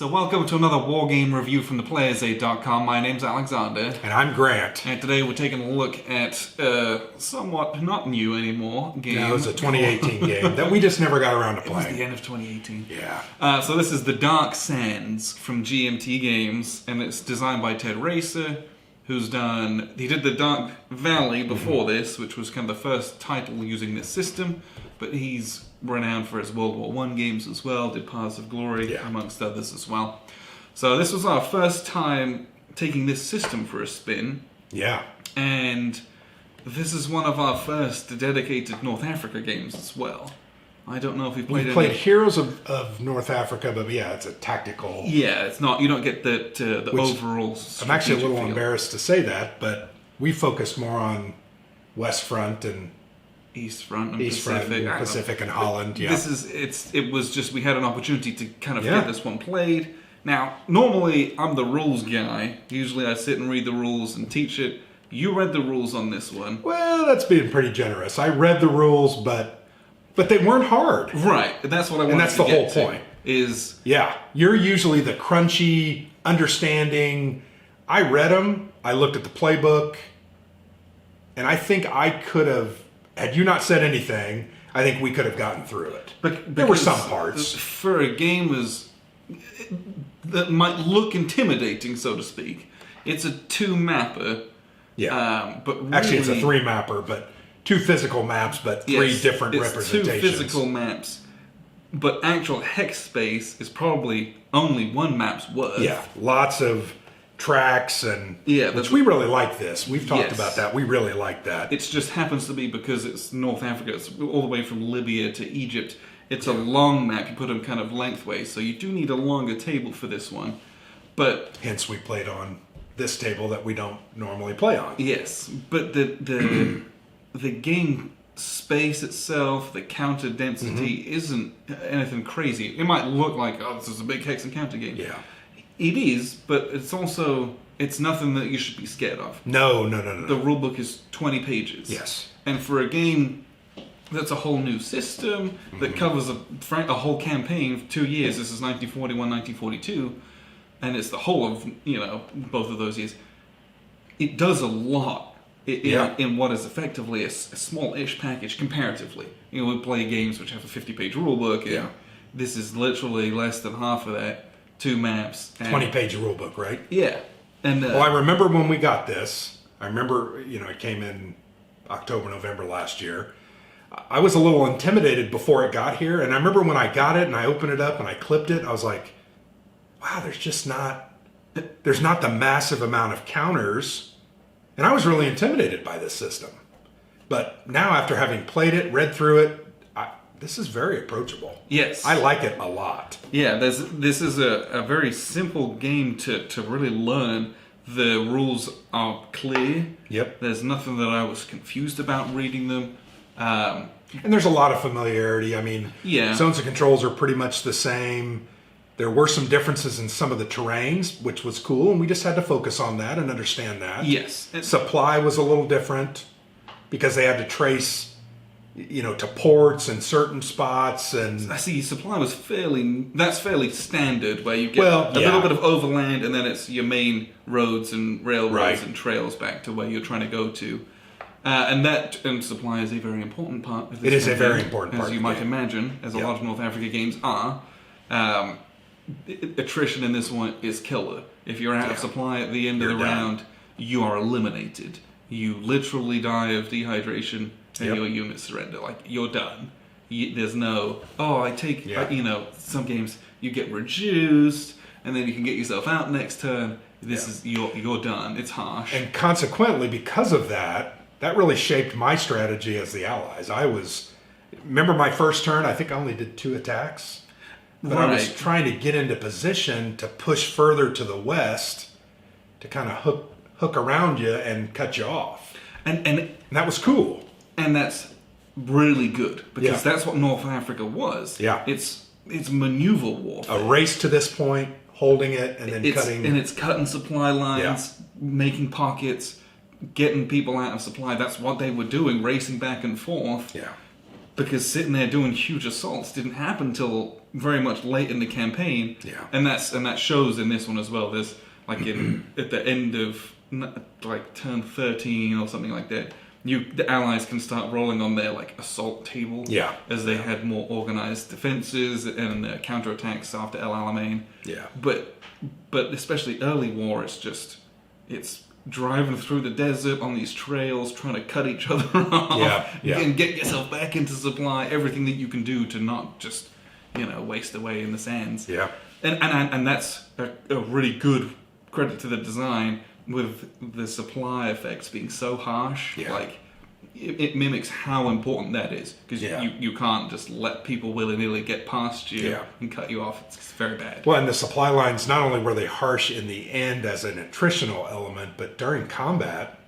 So welcome to another war game review from theplayersaid.com. My name's Alexander. And I'm Grant. And today we're taking a look at somewhat not new anymore game. Yeah, it was a 2018 game that we just never got around to playing. It was the end of 2018. Yeah. So this is The Dark Sands from GMT Games, and it's designed by Ted Racer, who's he did The Dark Valley before this, which was kind of the first title using this system, but he's renowned for his World War I games as well, did Paths of Glory, amongst others as well. So this was our first time taking this system for a spin. Yeah. And this is one of our first dedicated North Africa games as well. I don't know if we've played Heroes of North Africa, but yeah, it's a tactical... Yeah, it's not, you don't get the overall... I'm actually a little embarrassed to say that, but we focused more on West Front and... East Front and Pacific and Holland, yeah. It was just, we had an opportunity to kind of get this one played. Now, normally, I'm the rules guy. Usually I sit and read the rules and teach it. You read the rules on this one. Well, that's being pretty generous. I read the rules, but they weren't hard. Right, that's what I wanted to get to. And that's the whole point. Yeah, you're usually the crunchy, understanding. I read them, I looked at the playbook, and I think I could have... Had you not said anything, I think we could have gotten through it. But there were some parts. For a game that might look intimidating, so to speak, it's a two-mapper. Yeah. But really, actually, it's a three-mapper, but two physical maps, but three different representations. Two physical maps, but actual hex space is probably only one map's worth. Yeah, lots of tracks and which we really like this. We've talked about that. We really like that. It just happens to be because it's North Africa. It's all the way from Libya to Egypt. It's a long map. You put them kind of lengthways, so you do need a longer table for this one. But hence we played on this table that we don't normally play on. Yes, but the game space itself, the counter density isn't anything crazy. It might look like, oh, this is a big hex and counter game. Yeah. It is, but it's nothing that you should be scared of. No. The rulebook is 20 pages. Yes. And for a game that's a whole new system, that covers a whole campaign for 2 years, this is 1941, 1942, and it's the whole of, both of those years, it does a lot in what is effectively a small-ish package comparatively. We play games which have a 50-page rulebook, and this is literally less than half of that. 2 maps. 20-page rule book, right? Yeah. And well, I remember when we got this. I remember, it came in October, November last year. I was a little intimidated before it got here. And I remember when I got it and I opened it up and I clipped it, I was like, wow, there's not the massive amount of counters. And I was really intimidated by this system. But now after having played it, read through it, this is very approachable. Yes. I like it a lot. Yeah, this is a very simple game to really learn. The rules are clear. Yep. There's nothing that I was confused about reading them. And there's a lot of familiarity. I mean, zones and controls are pretty much the same. There were some differences in some of the terrains, which was cool, and we just had to focus on that and understand that. Yes. Supply was a little different because they had to trace... to ports and certain spots, and I see supply was fairly standard, where you get a little bit of overland, and then it's your main roads and railroads and trails back to where you're trying to go to, and supply is a very important part of this. It is a very important part, as you might imagine, as a lot of North Africa games are. Attrition in this one is killer. If you're out of supply at the end of the round, you are eliminated. You literally die of dehydration. And your units surrender. Like, you're done. There's no, some games you get reduced, and then you can get yourself out next turn. This is, you're done. It's harsh. And consequently, because of that really shaped my strategy as the Allies. Remember my first turn, I think I only did 2 attacks. But I was trying to get into position to push further to the west to kind of hook around you and cut you off. And that was cool. And that's really good, because that's what North Africa was. Yeah. It's maneuver warfare. A race to this point, holding it, and then cutting... And it's cutting supply lines, making pockets, getting people out of supply. That's what they were doing, racing back and forth. Yeah. because sitting there doing huge assaults didn't happen until very much late in the campaign. Yeah. And that shows in this one as well. There's like at the end of like turn 13 or something like that, the Allies can start rolling on their like assault table. Yeah. As they had more organized defenses and counterattacks after El Alamein. Yeah. But especially early war, it's driving through the desert on these trails, trying to cut each other off, and get yourself back into supply. Everything that you can do to not just, waste away in the sands. Yeah, and that's a really good credit to the design, with the supply effects being so harsh. Yeah. Like it mimics how important that is, because you can't just let people willy-nilly get past you and cut you off. It's very bad. Well, and the supply lines, not only were they harsh in the end as an attritional element, but during combat,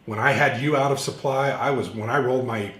when I had you out of supply, when I rolled my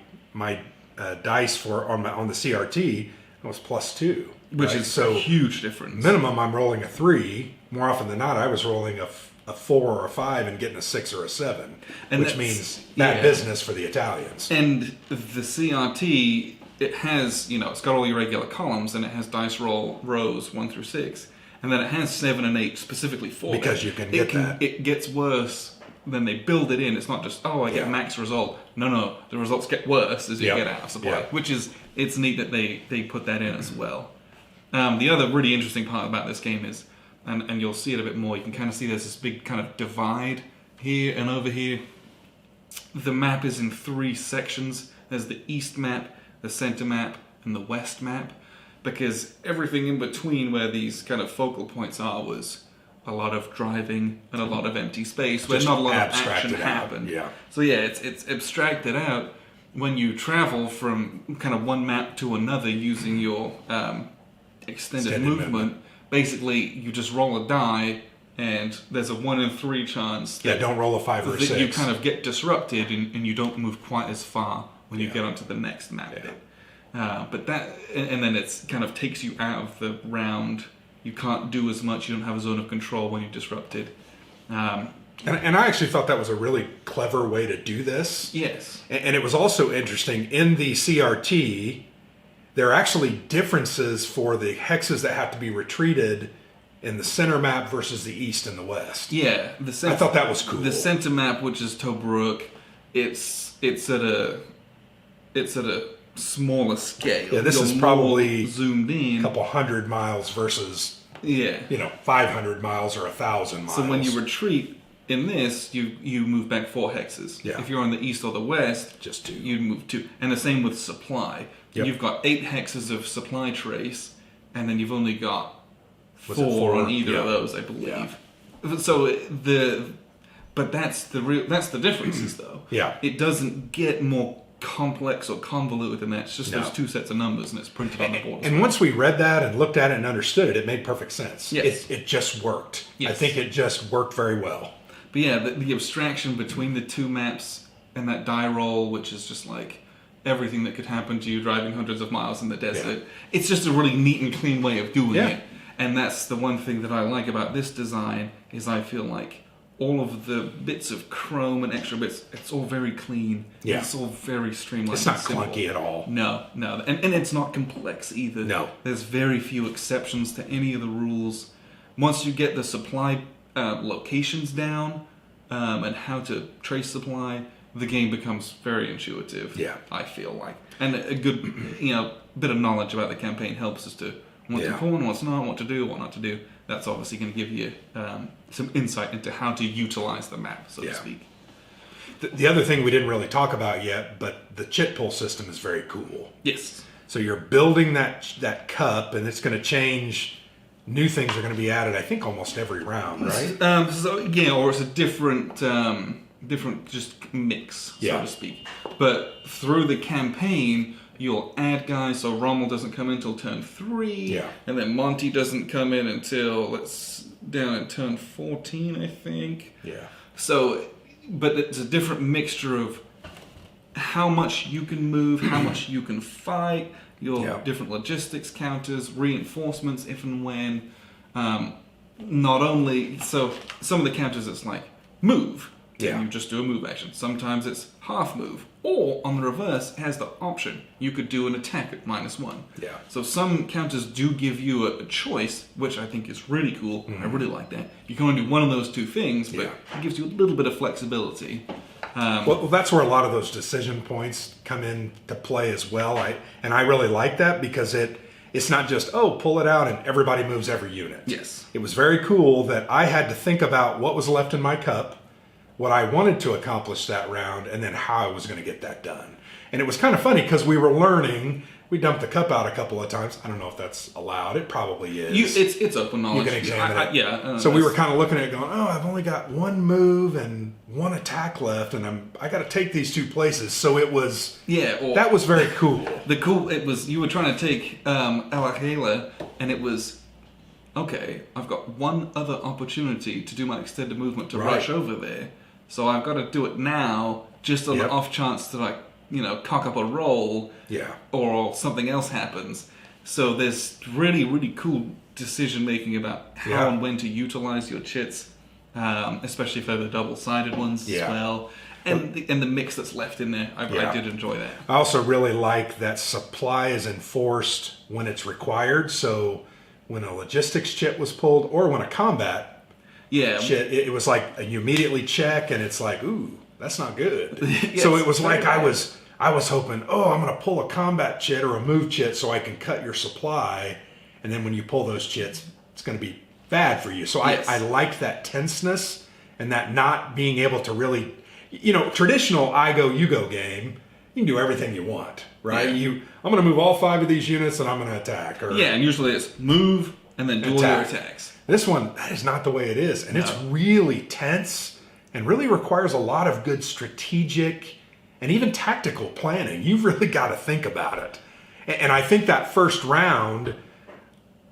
dice on the CRT, it was +2, which is a huge difference. Minimum, I'm rolling a 3. More often than not, I was rolling a 4 or a 5 and getting a 6 or a 7, which means bad business for the Italians. And the CRT, it has, it's got all your regular columns, and it has dice roll rows 1 through 6, and then it has 7 and 8 specifically for it. Because you can get that. It gets worse then they build it in. It's not just, I get max result. No, the results get worse as you get out of supply, which is, it's neat that they put that in as well. The other really interesting part about this game is, and you'll see it a bit more, you can kind of see there's this big kind of divide here and over here. The map is in 3 sections. There's the east map, the center map, and the west map, because everything in between where these kind of focal points are was a lot of driving and a lot of empty space where not a lot of action happened. Yeah. So it's abstracted out when you travel from kind of one map to another using your extended movement. Basically, you just roll a die, and there's a 1 in 3 chance that, don't roll a 5 or a 6. You kind of get disrupted and you don't move quite as far when you get onto the next map bit. But that, and then it's kind of takes you out of the round. You can't do as much. You don't have a zone of control when you're disrupted. And I actually thought that was a really clever way to do this. Yes. And it was also interesting, in the CRT, there are actually differences for the hexes that have to be retreated in the center map versus the east and the west. Yeah. I thought that was cool. The center map, which is Tobruk, it's at a smaller scale. Yeah, this is probably zoomed in. A couple 100 miles versus 500 miles or 1,000 miles. So when you retreat in this, you move back 4 hexes. Yeah. If you're on the east or the west, just 2. You move 2. And the same with supply. Yep. You've got 8 hexes of supply trace, and then you've only got 4 on either of those, I believe. Yeah. So but that's the differences though. Yeah. It doesn't get more complex or convoluted than that. It's just those 2 sets of numbers, and it's printed on the board. And once we read that and looked at it and understood it, it made perfect sense. Yes. It just worked. Yes. I think it just worked very well. But yeah, the abstraction between the 2 maps and that die roll, which is just like everything that could happen to you driving hundreds of miles in the desert. It's just a really neat and clean way of doing it. And that's the one thing that I like about this design, is I feel like all of the bits of chrome and extra bits, it's all very clean. Yeah. It's all very streamlined. It's not clunky at all. No. And it's not complex either. No. There's very few exceptions to any of the rules. Once you get the supply locations down and how to trace supply, the game becomes very intuitive. Yeah. I feel like. And a good bit of knowledge about the campaign helps us to what's important, what's not, what to do, what not to do. That's obviously going to give you some insight into how to utilize the map, so to speak. The other thing we didn't really talk about yet, but the chit pull system is very cool. Yes. So you're building that cup, and it's going to change. New things are going to be added, I think, almost every round, right? Or it's a different just mix, so to speak. But through the campaign, you'll add guys, so Rommel doesn't come in until turn 3, and then Monty doesn't come in until down at turn 14, I think. Yeah. So, but it's a different mixture of how much you can move, how much you can fight, your different logistics counters, reinforcements if and when. Not only, so some of the counters it's like move, then Yeah. you just do a move action. Sometimes it's half move. Or, on the reverse, it has the option. You could do an attack at -1. Yeah. So some counters do give you a choice, which I think is really cool. I really like that. You can only do one of those two things, but Yeah. it gives you a little bit of flexibility. Well, that's where a lot of those decision points come into play as well. I really like that because it's not just, pull it out and everybody moves every unit. Yes. It was very cool that I had to think about what was left in my cup, what I wanted to accomplish that round, and then how I was going to get that done. And it was kind of funny because we were learning. We dumped the cup out a couple of times. I don't know if that's allowed. It probably is. It's open knowledge. You can examine it. So we were kind of looking at it going, I've only got one move and one attack left, and I got to take these two places. So it was... that was very cool. It was, you were trying to take Alakela, and it was, okay, I've got one other opportunity to do my extended movement to rush over there. So I've got to do it now, just on the off chance that I, cock up a roll, or something else happens. So there's really, really cool decision making about how and when to utilize your chits, especially if they're the double-sided ones as well, and the mix that's left in there. I did enjoy that. I also really like that supply is enforced when it's required. So when a logistics chit was pulled, or when a combat shit, it was like you immediately check, and it's like, ooh, that's not good. So it was like I was hoping, I'm going to pull a combat chit or a move chit so I can cut your supply, and then when you pull those chits, it's going to be bad for you. So I like that tenseness and that not being able to really, traditional I go you go game. You can do everything you want, right? I'm going to move all 5 of these units and I'm going to attack. And usually it's move and then do all your attacks. This one, that is not the way it is. And it's really tense and really requires a lot of good strategic and even tactical planning. You've really got to think about it. And I think that first round,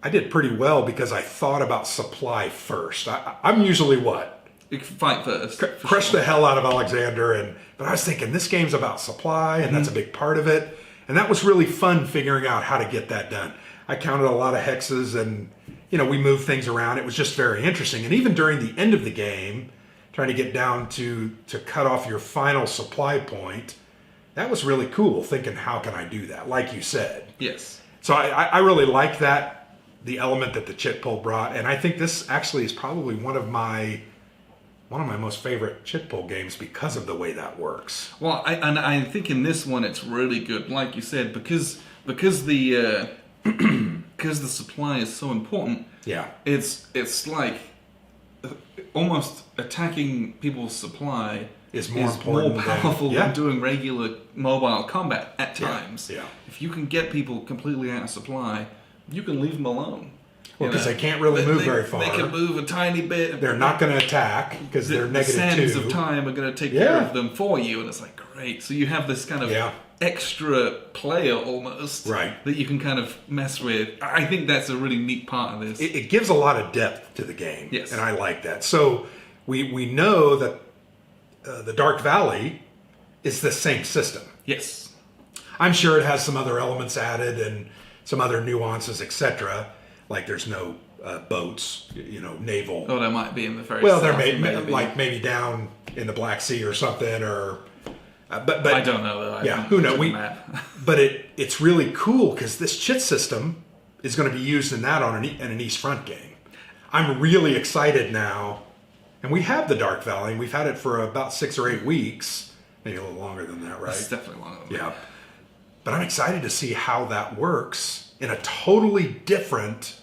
I did pretty well because I thought about supply first. I'm usually what? You can fight first. Crush the hell out of Alexander. But I was thinking, this game's about supply, and that's a big part of it. And that was really fun figuring out how to get that done. I counted a lot of hexes and, we moved things around. It was just very interesting. And even during the end of the game, trying to get down to cut off your final supply point, that was really cool, thinking, how can I do that? Like you said. Yes. So I really like that, the element that the chit pull brought. And I think this actually is probably one of my most favorite chit pull games because of the way that works. Well, I think in this one it's really good, like you said, because the because the supply is so important. Yeah. It's like almost attacking people's supply is more important, more powerful than doing regular mobile combat at times. Yeah. If you can get people completely out of supply, you can leave them alone. Well, because they can't really move very far. They can move a tiny bit. They're not going to attack because they're -2. The sands of time are going to take care of them for you, and it's like, great. So you have this kind of extra player almost that you can kind of mess with. I think that's a really neat part of this. It gives a lot of depth to the game, yes, and I like that. So we know that the Dark Valley is the same system. Yes. I'm sure it has some other elements added and some other nuances, etc. Like there's no boats, naval. Oh, there might be in the very well, south, there may maybe down in the Black Sea or something, or but I don't know though. Who knows? But it's really cool because this chit system is going to be used in that in an East Front game. I'm really excited now, and we have the Dark Valley, and we've had it for about 6 or 8 weeks, maybe a little longer than that, right? It's definitely longer than that. But I'm excited to see how that works in a totally different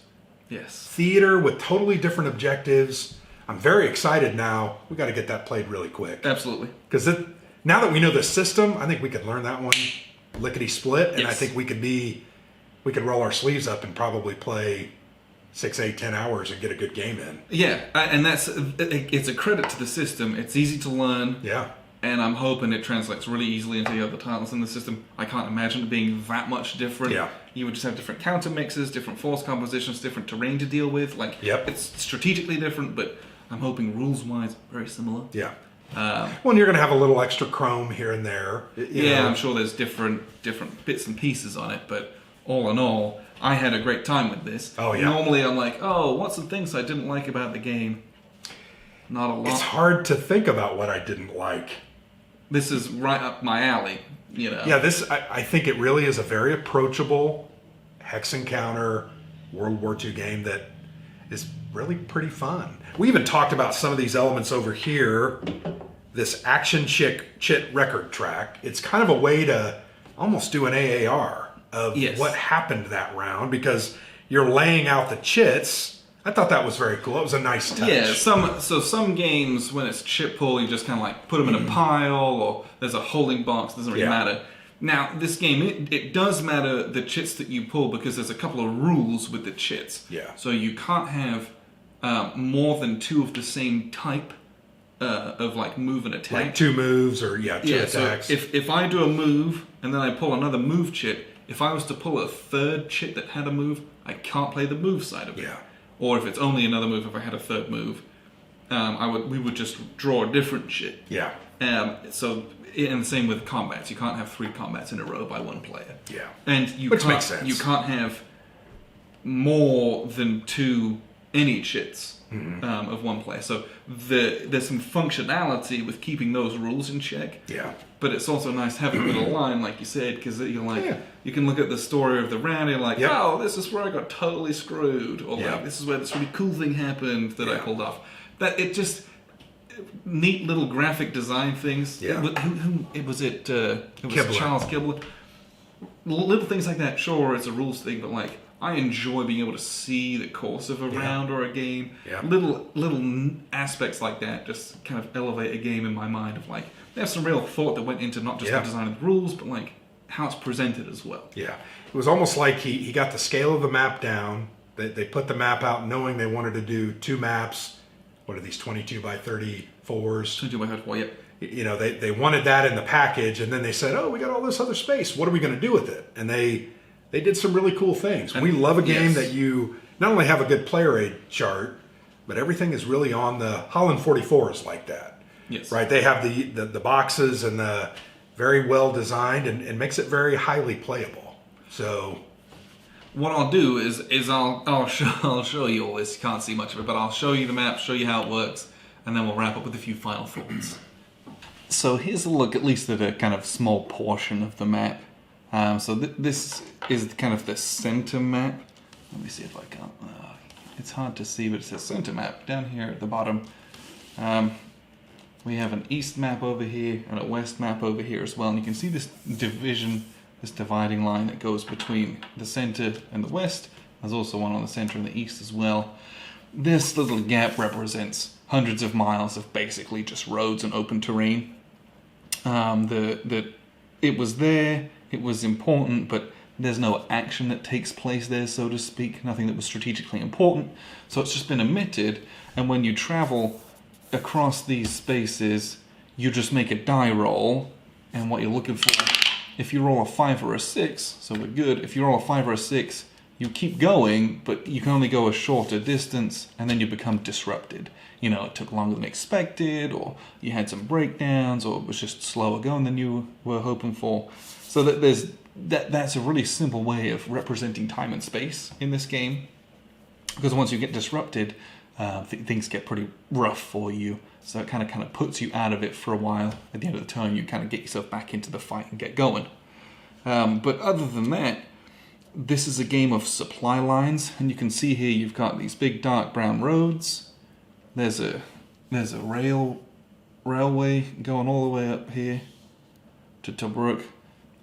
theater with totally different objectives. I'm very excited now. We got to get that played really quick. Absolutely. Because now that we know the system, I think we could learn that one lickety split, and I think we could roll our sleeves up and probably play 6, 8, 10 hours and get a good game in. Yeah, and it's a credit to the system. It's easy to learn. Yeah. And I'm hoping it translates really easily into the other titles in the system. I can't imagine it being that much different. Yeah. You would just have different counter mixes, different force compositions, different terrain to deal with. It's strategically different, but I'm hoping rules-wise very similar. Yeah. Well, you're going to have a little extra chrome here and there. I'm sure there's different bits and pieces on it, but all in all, I had a great time with this. Oh, yeah. Normally I'm like, what's some things I didn't like about the game? Not a lot. It's hard to think about what I didn't like. This is right up my alley, you know. Yeah, I think it really is a very approachable hex and counter World War II game that is really pretty fun. We even talked about some of these elements over here. This action chit record track. It's kind of a way to almost do an AAR of what happened that round, because you're laying out the chits. I thought that was very cool. It was a nice touch. Yeah, some games, when it's chit pull, you just kind of like put them in a pile, or there's a holding box. Doesn't really matter. Now, this game, it does matter the chits that you pull, because there's a couple of rules with the chits. Yeah. So you can't have more than two of the same type of like move and attack. Like two moves or two attacks. So if I do a move and then I pull another move chit, if I was to pull a third chit that had a move, I can't play the move side of it. Yeah. Or if it's only another move, if I had a third move, we would just draw a different chit. Yeah. And the same with combats. You can't have 3 combats in a row by one player. Yeah. And Which makes sense. You can't have more than 2 any chits of one player. So there's some functionality with keeping those rules in check. Yeah. But it's also nice having a little line, like you said, because you're like, you can look at the story of the round, and you're like, oh, this is where I got totally screwed, or like, this is where this really cool thing happened that I pulled off. That it just neat little graphic design things. Yeah. It was Kibler. Charles Kibler. Little things like that. Sure, it's a rules thing, but like, I enjoy being able to see the course of a round or a game. Yeah. Little aspects like that just kind of elevate a game in my mind of like, there's some real thought that went into not just the design of the rules, but like how it's presented as well. Yeah. It was almost like he got the scale of the map down. They put the map out knowing they wanted to do 2 maps. What are these, 22 by 34s? 22 by 34, yep. You know, they wanted that in the package, and then they said, oh, we got all this other space. What are we going to do with it? And they did some really cool things. And we love a game that you not only have a good player aid chart, but everything is really on the Holland 44s like that. Yes. Right? They have the boxes and the very well designed and makes it very highly playable. So what I'll do is I'll show you all this. You can't see much of it, but I'll show you the map, show you how it works, and then we'll wrap up with a few final thoughts. So here's a look, at least at a kind of small portion of the map. This is kind of the center map. Let me see if I can. It's hard to see, but it says center map down here at the bottom. We have an east map over here and a west map over here as well. And you can see this division, this dividing line that goes between the center and the west. There's also one on the center and the east as well. This little gap represents hundreds of miles of basically just roads and open terrain. It was there, it was important, but there's no action that takes place there, so to speak. Nothing that was strategically important. So it's just been omitted. And when you travel across these spaces, you just make a die roll, and what you're looking for, if you roll a 5 or a 6, so we're good. If you roll a 5 or a 6, you keep going, but you can only go a shorter distance, and then you become disrupted. You know, it took longer than expected, or you had some breakdowns, or it was just slower going than you were hoping for. So that's a really simple way of representing time and space in this game, because once you get disrupted, things get pretty rough for you. So it kind of puts you out of it for a while. At the end of the turn, you kind of get yourself back into the fight and get going. But other than that, this is a game of supply lines, and you can see here you've got these big dark brown roads. There's a railway going all the way up here to Tobruk,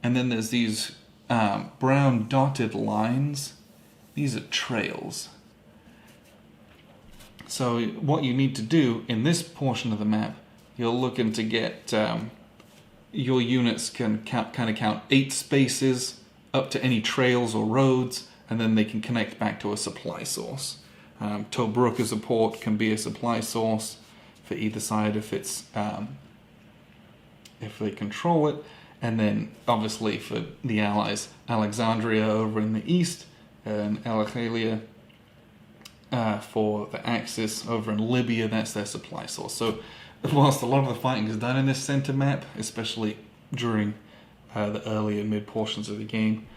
and then there's these brown dotted lines. These are trails. So what you need to do in this portion of the map, you're looking to get your units can count 8 spaces up to any trails or roads, and then they can connect back to a supply source. Tobruk as a port can be a supply source for either side if it's if they control it, and then obviously for the Allies, Alexandria over in the east and Alexalia for the Axis over in Libya. That's their supply source. So whilst a lot of the fighting is done in this center map, especially during the early and mid portions of the game,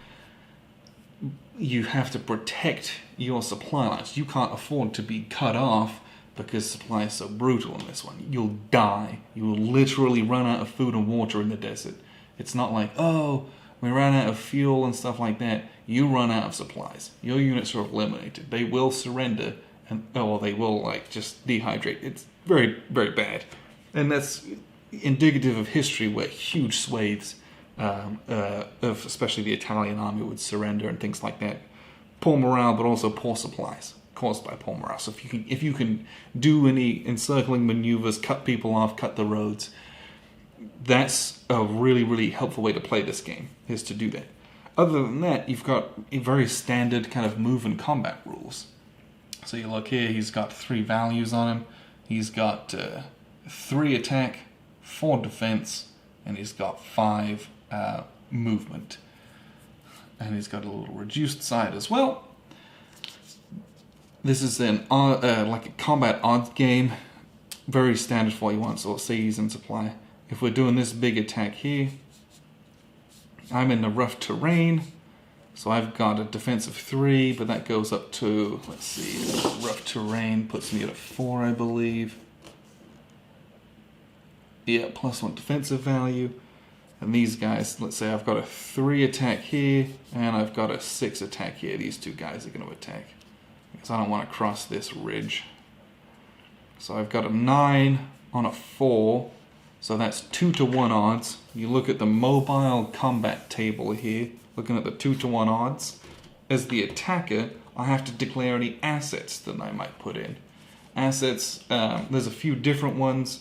you have to protect your supply lines. You can't afford to be cut off because supply is so brutal in this one. You'll die. You will literally run out of food and water in the desert. It's not like, oh, we ran out of fuel and stuff like that. You run out of supplies. Your units are eliminated. They will surrender, or they will just dehydrate. It's very, very bad. And that's indicative of history where huge swathes of especially the Italian army would surrender and things like that. Poor morale, but also poor supplies caused by poor morale. So if you can do any encircling maneuvers, cut people off, cut the roads, that's a really, really helpful way to play this game, is to do that. Other than that, you've got a very standard kind of move and combat rules. So you look here, he's got 3 values on him. He's got 3 attack, 4 defense, and he's got 5 movement. And he's got a little reduced side as well. This is like a combat odds game, very standard for what you want. So let's say he's in supply. If we're doing this big attack here, I'm in the rough terrain, so I've got a defense of 3, but that goes up to, let's see, rough terrain puts me at a 4, I believe. Yeah, +1 defensive value. And these guys, let's say I've got a 3 attack here, and I've got a 6 attack here. These 2 guys are going to attack, because I don't want to cross this ridge. So I've got a 9 on a 4, so that's 2-to-1 odds. You look at the mobile combat table here, looking at the 2-to-1 odds. As the attacker, I have to declare any assets that I might put in. Assets, there's a few different ones,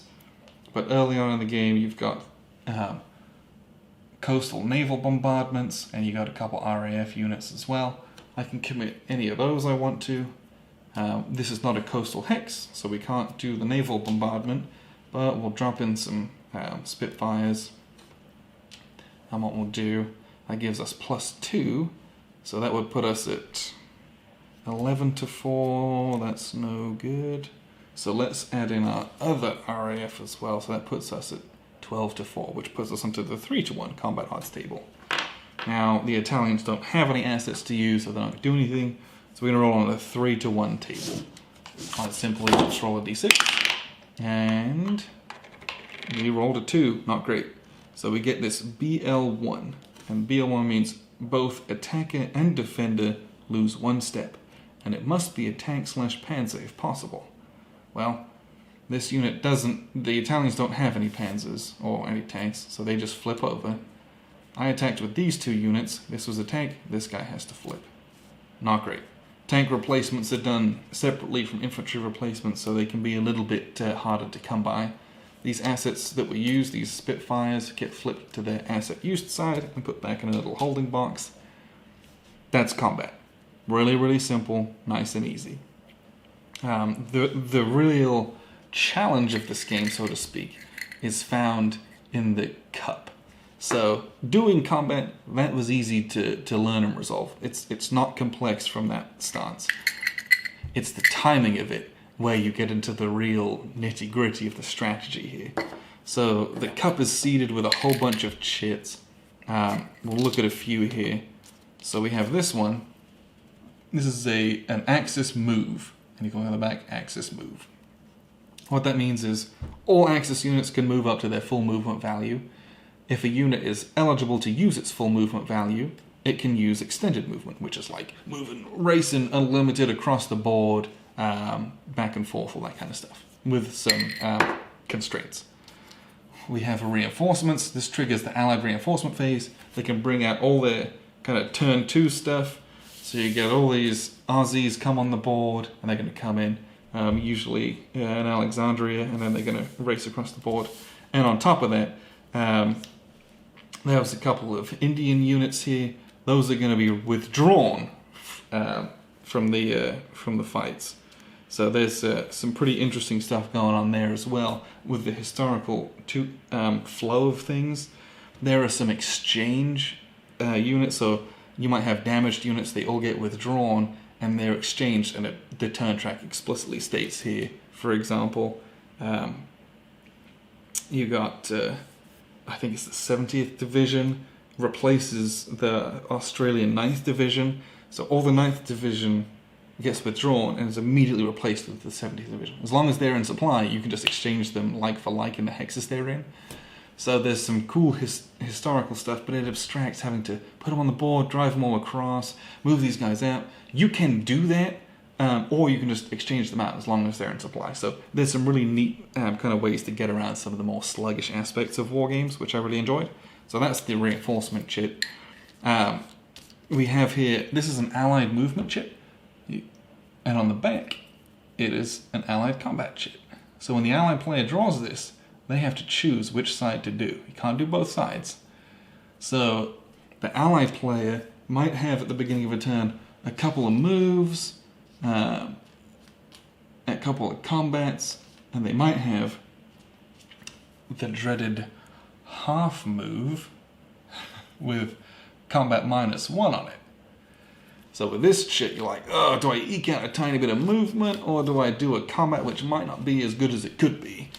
but early on in the game you've got coastal naval bombardments, and you got a couple RAF units as well. I can commit any of those I want to. This is not a coastal hex, so we can't do the naval bombardment, but we'll drop in some Spitfires. And what we'll do, that gives us +2, so that would put us at 11-4, that's no good. So let's add in our other RAF as well, so that puts us at 12-4, which puts us onto the 3-to-1 combat odds table. Now, the Italians don't have any assets to use, so they're not going to do anything, so we're going to roll on the 3-to-1 table. Quite simply, just roll a d6, and we rolled a 2, not great. So we get this BL1, and BL1 means both attacker and defender lose 1 step, and it must be a tank/panzer if possible. Well, this unit doesn't, the Italians don't have any panzers or any tanks, so they just flip over. I attacked with these 2 units, this was a tank, this guy has to flip. Not great. Tank replacements are done separately from infantry replacements, so they can be a little bit harder to come by. These assets that we use, these Spitfires, get flipped to their asset used side and put back in a little holding box. That's combat. Really, really simple, nice and easy. The real challenge of this game, so to speak, is found in the cup. So doing combat, that was easy to learn and resolve. It's not complex from that stance. It's the timing of it where you get into the real nitty-gritty of the strategy here. So the cup is seeded with a whole bunch of chits. We'll look at a few here. So we have this one. This is an axis move. And you go on the back, axis move. What that means is all Axis units can move up to their full movement value. If a unit is eligible to use its full movement value, it can use extended movement, which is like moving, racing unlimited across the board, back and forth, all that kind of stuff, with some constraints. We have reinforcements. This triggers the Allied reinforcement phase. They can bring out all their kind of turn 2 stuff. So you get all these Aussies come on the board, and they're going to come in, usually in Alexandria, and then they're going to race across the board. And on top of that, there's a couple of Indian units here. Those are going to be withdrawn from the fights. So there's some pretty interesting stuff going on there as well with the historical flow of things. There are some exchange units, so you might have damaged units, they all get withdrawn, and they're exchanged, and the turn track explicitly states here, for example, you got, I think it's the 70th Division, replaces the Australian 9th Division, so all the 9th Division gets withdrawn and is immediately replaced with the 70th Division. As long as they're in supply, you can just exchange them like for like in the hexes they're in. So there's some cool historical stuff, but it abstracts having to put them on the board, drive them all across, move these guys out. You can do that, or you can just exchange them out as long as they're in supply. So there's some really neat kind of ways to get around some of the more sluggish aspects of war games, which I really enjoyed. So that's the reinforcement chit. We have here, this is an allied movement chit, and on the back, it is an allied combat chit. So when the allied player draws this, they have to choose which side to do. You can't do both sides. So the allied player might have at the beginning of a turn a couple of moves, a couple of combats, and they might have the dreaded half move with combat -1 on it. So with this shit, you're like, oh, do I eke out a tiny bit of movement, or do I do a combat which might not be as good as it could be?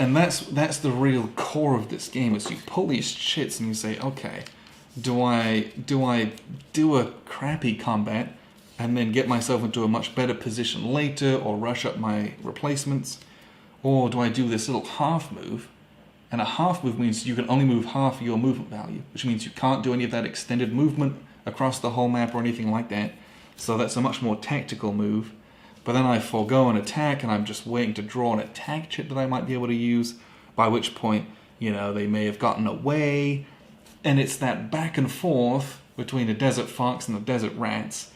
And that's the real core of this game, is you pull these shits and you say, okay, do I do a crappy combat and then get myself into a much better position later, or rush up my replacements? Or do I do this little half move? And a half move means you can only move half your movement value, which means you can't do any of that extended movement across the whole map or anything like that. So that's a much more tactical move. But then I forego an attack, and I'm just waiting to draw an attack chit that I might be able to use, by which point, they may have gotten away. And it's that back and forth between the Desert Fox and the Desert Rats.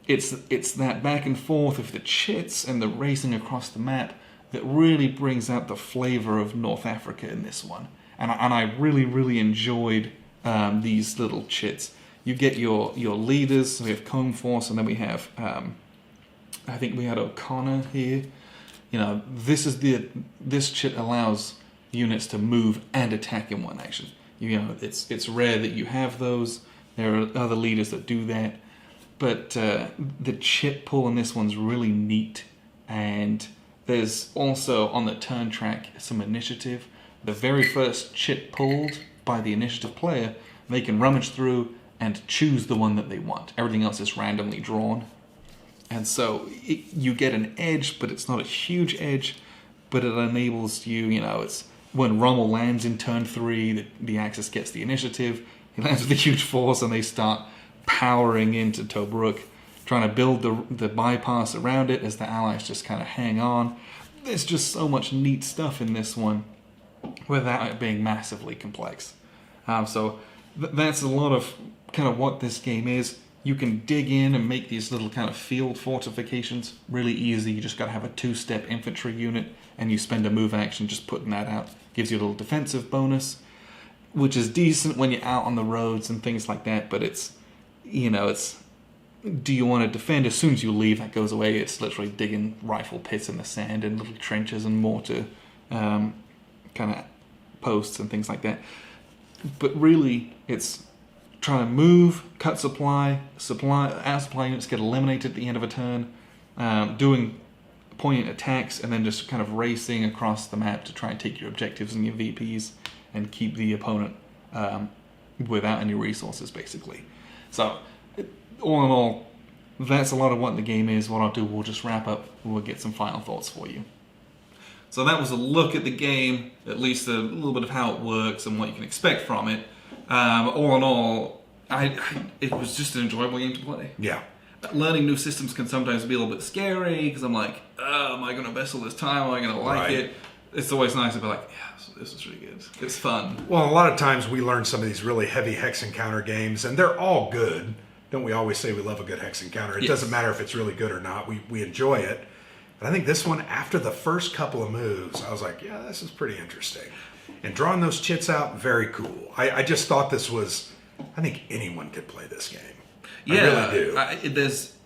It's that back and forth of the chits and the racing across the map that really brings out the flavor of North Africa in this one. And I really, really enjoyed these little chits. You get your leaders, so we have Comb Force, and then we have... I think we had O'Connor here. This chit allows units to move and attack in one action. It's rare that you have those. There are other leaders that do that, but the chit pull in this one's really neat. And there's also on the turn track some initiative. The very first chit pulled by the initiative player, they can rummage through and choose the one that they want. Everything else is randomly drawn. And so you get an edge, but it's not a huge edge, but it enables you, it's when Rommel lands in turn 3, the Axis gets the initiative, he lands with a huge force, and they start powering into Tobruk, trying to build the bypass around it as the Allies just kind of hang on. There's just so much neat stuff in this one without it being massively complex. So that's a lot of kind of what this game is. You can dig in and make these little kind of field fortifications really easy. You just got to have a 2-step infantry unit, and you spend a move action just putting that out. Gives you a little defensive bonus, which is decent when you're out on the roads and things like that, but it's, do you want to defend? As soon as you leave, that goes away. It's literally digging rifle pits in the sand and little trenches and mortar kind of posts and things like that. But really, it's trying to move, cut supply units get eliminated at the end of a turn, doing poignant attacks, and then just kind of racing across the map to try and take your objectives and your VPs and keep the opponent without any resources, basically. So, all in all, that's a lot of what the game is. What I'll do, we'll just wrap up, and we'll get some final thoughts for you. So that was a look at the game, at least a little bit of how it works and what you can expect from it. All in all, it was just an enjoyable game to play. Yeah. Learning new systems can sometimes be a little bit scary, because I'm like, am I going to vessel this time? Am I going to like it? It's always nice to be like, yeah, this is really good. It's fun. Well, a lot of times we learn some of these really heavy hex encounter games, and they're all good. Don't we always say we love a good hex encounter? It doesn't matter if it's really good or not. We enjoy it. But I think this one, after the first couple of moves, I was like, yeah, this is pretty interesting. And drawing those chits out, very cool. I just thought this was, I think anyone could play this game. I really do.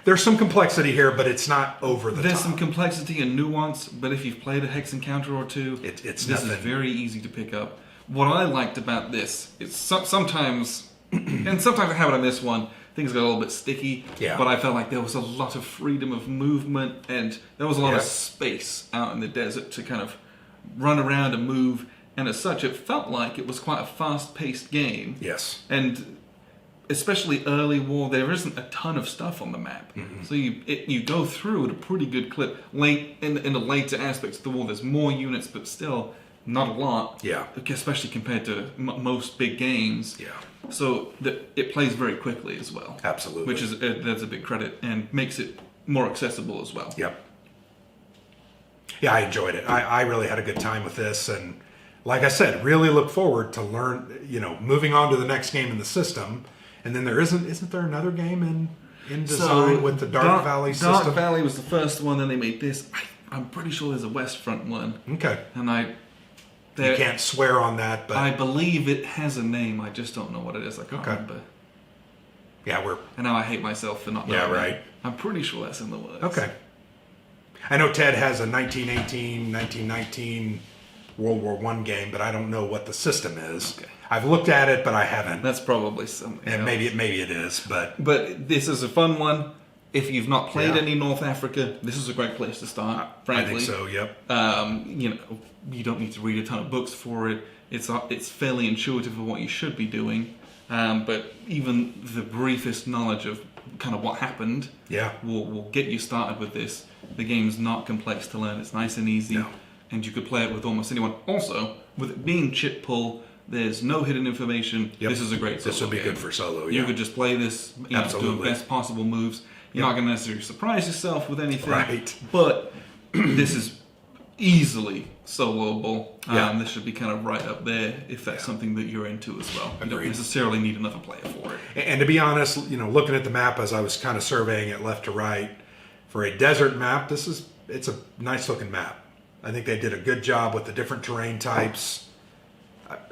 There's some complexity here, but it's not over the top. There's some complexity and nuance, but if you've played a hex encounter or two, this is very easy to pick up. What I liked about this is sometimes, and sometimes I have it on this one, things got a little bit sticky, but I felt like there was a lot of freedom of movement, and there was a lot of space out in the desert to kind of run around and move, and as such, it felt like it was quite a fast-paced game. Yes. And especially early war, there isn't a ton of stuff on the map. So you go through at a pretty good clip. Late in the later aspects of the war, there's more units, but still not a lot. Yeah. Especially compared to most big games. Yeah. So it plays very quickly as well. Absolutely. Which is that's a big credit and makes it more accessible as well. Yep. Yeah, I enjoyed it. I really had a good time with this, and like I said, really look forward to moving on to the next game in the system. And then isn't there another game in design with the Dark Valley system? Dark Valley was the first one, then they made this. I'm pretty sure there's a West Front one. Okay. And you can't swear on that, but I believe it has a name. I just don't know what it is. I can't remember. Yeah, and now I hate myself for not knowing. Yeah, right. I'm pretty sure that's in the works. Okay. I know Ted has a 1918, 1919 World War I game, but I don't know what the system is. Okay. I've looked at it, but I haven't. That's probably something. And maybe it is, but this is a fun one. If you've not played any North Africa, this is a great place to start. Frankly, I think so. Yep. You don't need to read a ton of books for it. It's fairly intuitive of what you should be doing. But even the briefest knowledge of kind of what happened, will get you started with this. The game's not complex to learn. It's nice and easy, and you could play it with almost anyone. Also, with it being chip pull, there's no hidden information. Yep. This is a great solo This would be game. good for solo. You could just play this, do the best possible moves. You're not going to necessarily surprise yourself with anything, right? But this is easily soloable. This should be kind of right up there if that's something that you're into as well. You don't necessarily need another player for it. And to be honest, looking at the map as I was kind of surveying it left to right, for a desert map, it's a nice looking map. I think they did a good job with the different terrain types.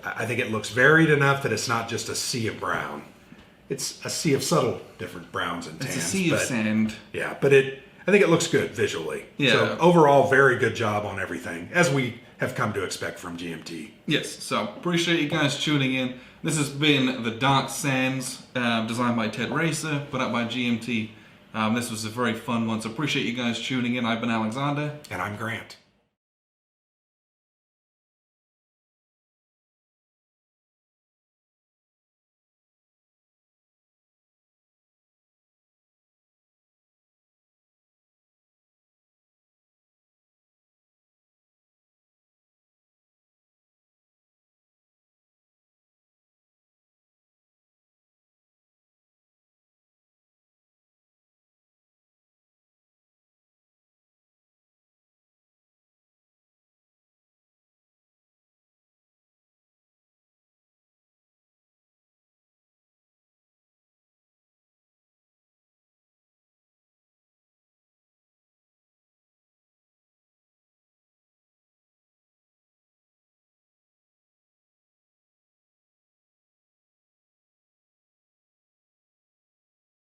I think it looks varied enough that it's not just a sea of brown. It's a sea of subtle different browns and tans. It's a sea of sand. Yeah, but I think it looks good visually. Yeah. So overall, very good job on everything, as we have come to expect from GMT. Yes, so appreciate you guys tuning in. This has been The Dark Sands, designed by Ted Racer, put out by GMT. This was a very fun one, so appreciate you guys tuning in. I've been Alexander. And I'm Grant.